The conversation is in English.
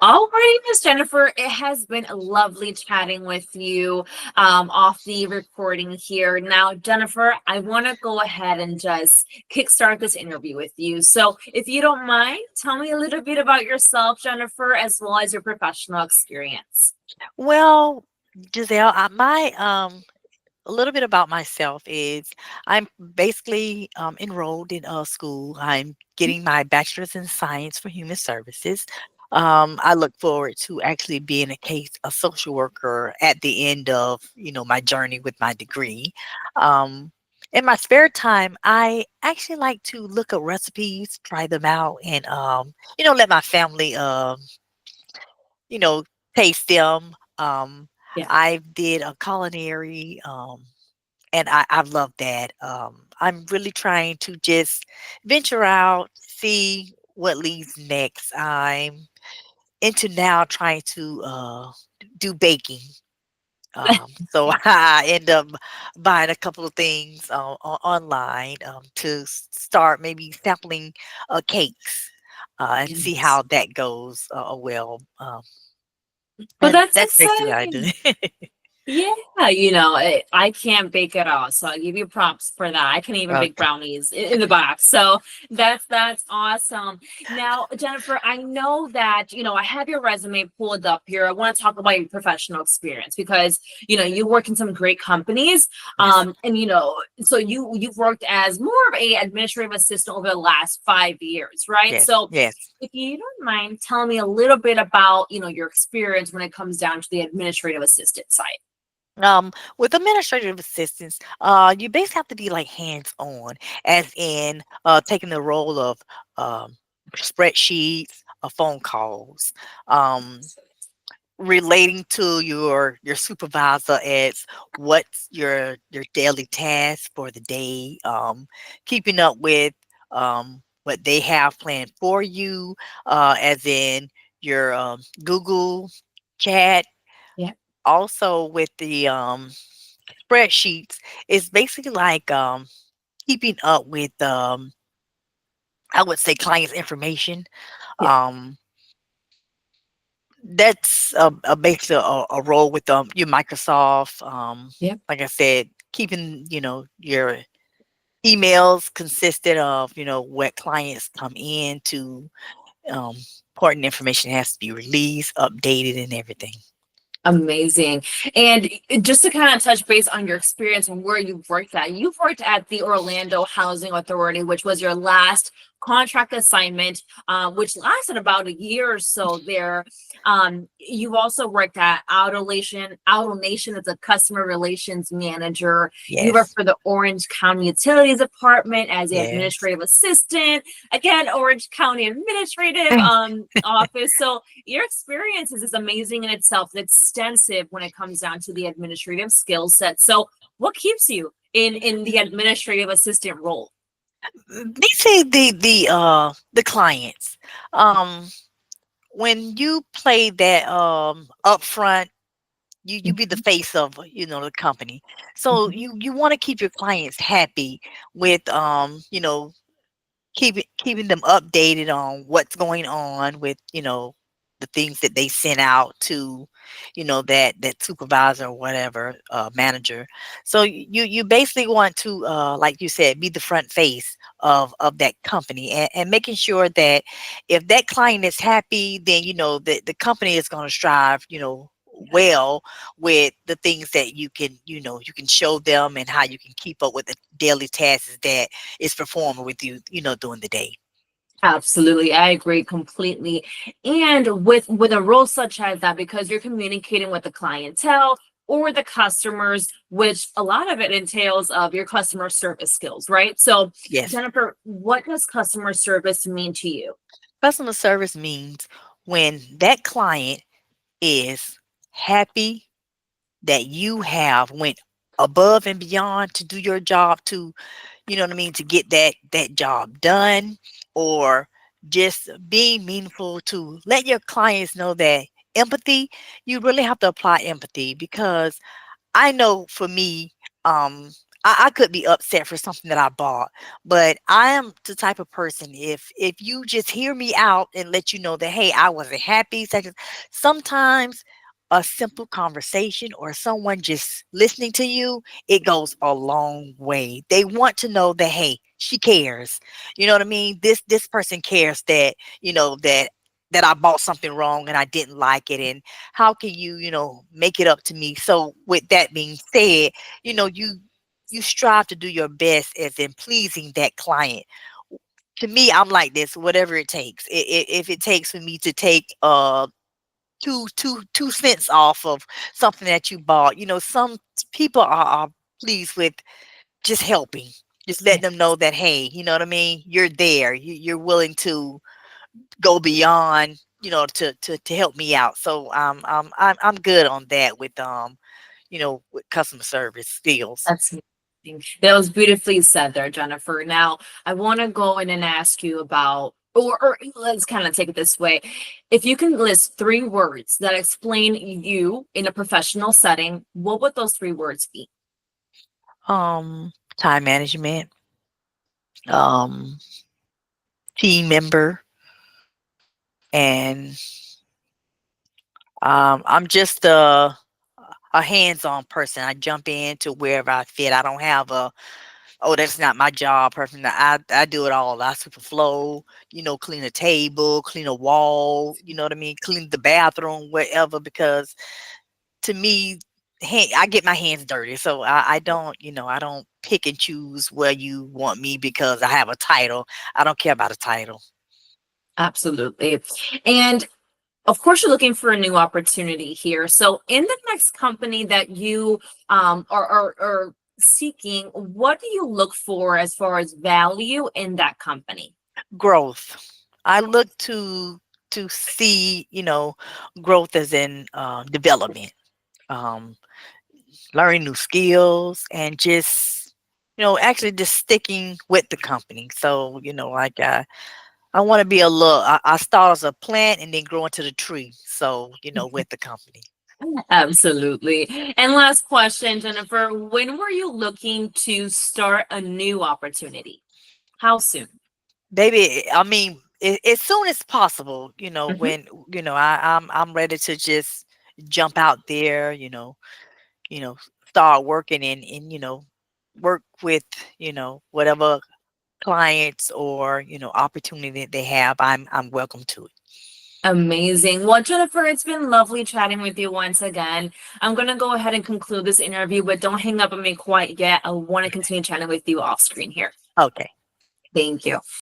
All right, Miss Jennifer, it has been lovely chatting with you off the recording here. Now, Jennifer, I want to go ahead and just kickstart this interview with you. So, if you don't mind, tell me a little bit about yourself, Jennifer, as well as your professional experience. Well, Giselle, my a little bit about myself is I'm basically enrolled in a school. I'm getting my bachelor's in science for human services. I look forward to actually being a social worker at the end of my journey with my degree. Um, in my spare time, I actually like to look at recipes, try them out, and let my family you know, taste them. Yeah. I did a culinary, and I've loved that. I'm really trying to just venture out, see what leads next. I'm into now trying to do baking. So I end up buying a couple of things online to start maybe sampling cakes and see Yes. how that goes. Well, And that's that's basically what I do. exciting. Yeah, I can't bake at all, so I'll give you props for that. I can even bake Okay. brownies in the box, so that's awesome. Now, Jennifer, I know that I have your resume pulled up here. I want to talk about your professional experience because you work in some great companies, Yes. and so you've worked as more of a administrative assistant over the last 5 years, right? Yes. So Yes. if you don't mind telling me a little bit about your experience when it comes down to the administrative assistant side. With administrative assistance, you basically have to be like hands-on, as in taking the role of um, spreadsheets, phone calls, um, relating to your supervisor as what's your daily task for the day, keeping up with what they have planned for you, as in your Google chat. Yeah. Also with the spreadsheets, it's basically like keeping up with I would say clients information. Yeah. um that's basically a role with your Microsoft. Yeah. Like I said, keeping your emails consistent of what clients come in to. um Important information has to be released, updated, and everything. Amazing. And just to kind of touch base on your experience and where you've worked at the Orlando Housing Authority, which was your last contract assignment, which lasted about a year or so there. You've also worked at AutoNation. AutoNation as a customer relations manager. You worked Yes. for the Orange County Utilities Department as the Yes. administrative assistant. Again, Orange County Administrative Office. So your experience is amazing in itself. It's extensive when it comes down to the administrative skill set. So, what keeps you in the administrative assistant role? They say the clients. Um when you play that upfront, you be the Mhm. face of the company. So Mhm. you want to keep your clients happy with keeping them updated on what's going on with the things that they sent out to that supervisor or whatever, manager. So you basically want to, like you said, be the front face of that company, and making sure that if that client is happy, then the company is going to strive well with the things that you can show them, and how you can keep up with the daily tasks that is performing with you, during the day. Absolutely, I agree completely. And with a role such as that, because you're communicating with the clientele or the customers, which a lot of it entails of your customer service skills, right? So, Yes. Jennifer, what does customer service mean to you? Customer service means when that client is happy that you have went above and beyond to do your job, to what I mean, to get that job done, or just being meaningful to let your clients know that empathy, you really have to apply empathy, because I know for me, um, I could be upset for something that I bought, but I am the type of person, if you just hear me out and let you know that, hey, I wasn't happy, sometimes a simple conversation or someone just listening to you, it goes a long way. They want to know that, hey, she cares. You know what I mean? This person cares that, that I bought something wrong and I didn't like it. And how can you, make it up to me? So with that being said, you strive to do your best as in pleasing that client. To me, I'm like this, whatever it takes. If it takes for me to take two cents off of something that you bought, some people are pleased with just helping. Just let them know that, hey, you know what I mean? You're there. You're willing to go beyond, to help me out. So I'm good on that with customer service skills. That's amazing. That was beautifully said there, Jennifer. Now, I want to go in and ask you about, or let's kind of take it this way. If you can list three words that explain you in a professional setting, what would those three words be? Time management, um, team member, and I'm just a hands-on person. I jump into wherever I fit. I don't have a, oh, that's not my job person. I do it all. I super flow, clean a table, clean a wall, you know what I mean, clean the bathroom, wherever, because to me, I get my hands dirty. So I don't, I don't pick and choose where you want me because I have a title. I don't care about a title. Absolutely. And of course, you're looking for a new opportunity here. So, in the next company that you are seeking, what do you look for as far as value in that company? Growth. I look to see, growth as in development, um, learning new skills, and just, actually just sticking with the company. So, like I want to be a little. I start as a plant and then grow into the tree. So, with the company. Absolutely. And last question, Jennifer, when were you looking to start a new opportunity? How soon? Baby, I mean, as soon as possible, Mhm. when, I'm ready to just jump out there, you know, start working and, work with, whatever clients or, opportunity that they have. I'm welcome to it. Amazing. Well, Jennifer, it's been lovely chatting with you once again. I'm going to go ahead and conclude this interview, but don't hang up on me quite yet. I want to continue chatting with you off screen here. Okay. Thank you.